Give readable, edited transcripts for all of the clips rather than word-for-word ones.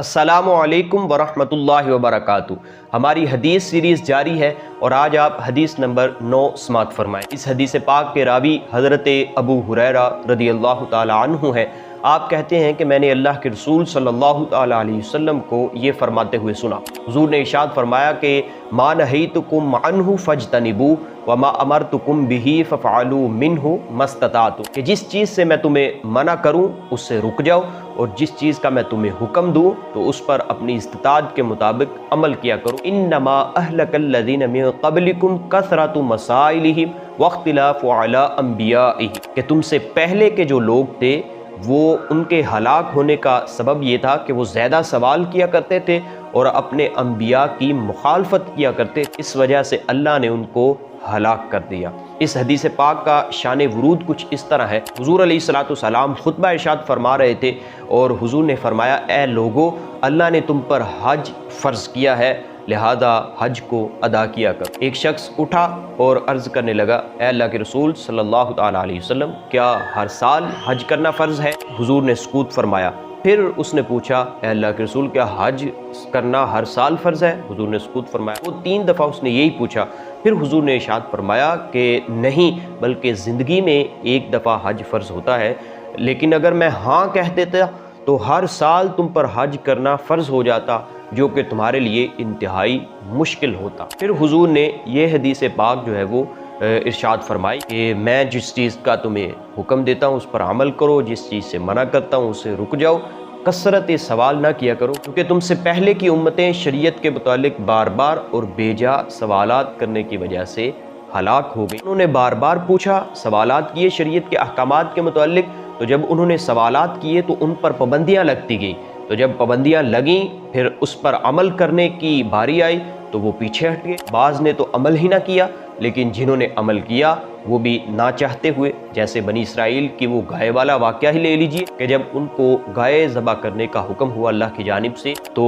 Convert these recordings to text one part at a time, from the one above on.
السلام علیکم ورحمۃ اللہ وبرکاتہ۔ ہماری حدیث سیریز جاری ہے اور آج آپ حدیث نمبر 9 سماعت فرمائیں۔ اس حدیث پاک کے راوی حضرت ابو ہریرہ رضی اللہ تعالی عنہ ہیں۔ آپ کہتے ہیں کہ میں نے اللہ کے رسول صلی اللہ تعالی علیہ وسلم کو یہ فرماتے ہوئے سنا۔ حضور نے ارشاد فرمایا کہ ما نہیتکم عنہ فاجتنبوا وما امرتکم بہ فافعلوا منہ ما استطعتم، کہ جس چیز سے میں تمہیں منع کروں اس سے رک جاؤ، اور جس چیز کا میں تمہیں حکم دوں تو اس پر اپنی استطاعت کے مطابق عمل کیا کرو۔ انما اہلک الذین من قبلکم کثرۃ مسائلہم واختلاف علی انبیائہم، کہ تم سے پہلے کے جو لوگ تھے وہ ان کے ہلاک ہونے کا سبب یہ تھا کہ وہ زیادہ سوال کیا کرتے تھے اور اپنے انبیاء کی مخالفت کیا کرتے، اس وجہ سے اللہ نے ان کو ہلاک کر دیا۔ اس حدیث پاک کا شان ورود کچھ اس طرح ہے۔ حضور علیہ الصلوۃ والسلام خطبہ ارشاد فرما رہے تھے اور حضور نے فرمایا، اے لوگو، اللہ نے تم پر حج فرض کیا ہے، لہذا حج کو ادا کیا کر۔ ایک شخص اٹھا اور عرض کرنے لگا، اے اللہ کے رسول صلی اللہ تعالی علیہ وسلم، کیا ہر سال حج کرنا فرض ہے؟ حضور نے سکوت فرمایا۔ پھر اس نے پوچھا، اے اللہ کے رسول، کیا حج کرنا ہر سال فرض ہے؟ حضور نے سکوت فرمایا۔ وہ 3 دفعہ اس نے یہی پوچھا۔ پھر حضور نے ارشاد فرمایا کہ نہیں، بلکہ زندگی میں ایک دفعہ حج فرض ہوتا ہے، لیکن اگر میں ہاں کہہ دیتا تو ہر سال تم پر حج کرنا فرض ہو جاتا، جو کہ تمہارے لیے انتہائی مشکل ہوتا۔ پھر حضور نے یہ حدیث پاک جو ہے وہ ارشاد فرمائی کہ میں جس چیز کا تمہیں حکم دیتا ہوں اس پر عمل کرو، جس چیز سے منع کرتا ہوں اس سے رک جاؤ، کثرت سوال نہ کیا کرو، کیونکہ تم سے پہلے کی امتیں شریعت کے متعلق بار بار اور بے جا سوالات کرنے کی وجہ سے ہلاک ہو گئی۔ انہوں نے بار بار پوچھا، سوالات کیے شریعت کے احکامات کے متعلق، تو جب انہوں نے سوالات کیے تو ان پر پابندیاں لگتی گئیں، تو جب پابندیاں لگیں پھر اس پر عمل کرنے کی باری آئی تو وہ پیچھے ہٹ گئے۔ بعض نے تو عمل ہی نہ کیا، لیکن جنہوں نے عمل کیا وہ بھی نہ چاہتے ہوئے، جیسے بنی اسرائیل کی وہ گائے والا واقعہ ہی لے لیجئے کہ جب ان کو گائے ذبح کرنے کا حکم ہوا اللہ کی جانب سے تو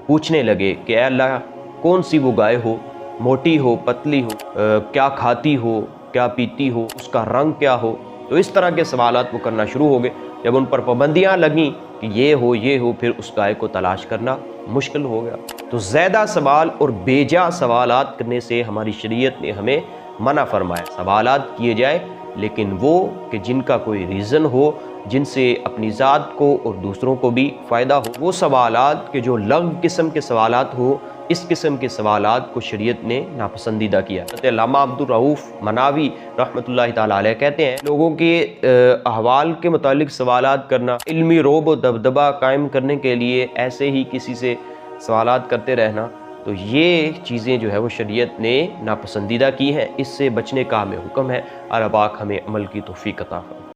پوچھنے لگے کہ اے اللہ، کون سی وہ گائے ہو، موٹی ہو، پتلی ہو، کیا کھاتی ہو، کیا پیتی ہو، اس کا رنگ کیا ہو؟ تو اس طرح کے سوالات وہ کرنا شروع ہو گئے۔ جب ان پر پابندیاں لگیں کہ یہ ہو، پھر اس گائے کو تلاش کرنا مشکل ہو گیا۔ تو زیادہ سوال اور بے جا سوالات کرنے سے ہماری شریعت نے ہمیں منع فرمایا۔ سوالات کیے جائے لیکن وہ کہ جن کا کوئی ریزن ہو، جن سے اپنی ذات کو اور دوسروں کو بھی فائدہ ہو۔ وہ سوالات کہ جو لغو قسم کے سوالات ہو، اس قسم کے سوالات کو شریعت نے ناپسندیدہ کیا۔ علامہ عبدالرؤف مناوی رحمۃ اللہ تعالی علیہ کہتے ہیں، لوگوں کے احوال کے متعلق سوالات کرنا، علمی رعب و دبدبہ قائم کرنے کے لیے ایسے ہی کسی سے سوالات کرتے رہنا، تو یہ چیزیں جو ہے وہ شریعت نے ناپسندیدہ کی ہیں۔ اس سے بچنے کا ہمیں حکم ہے۔ اللہ پاک ہمیں عمل کی توفیق عطا فرمائے۔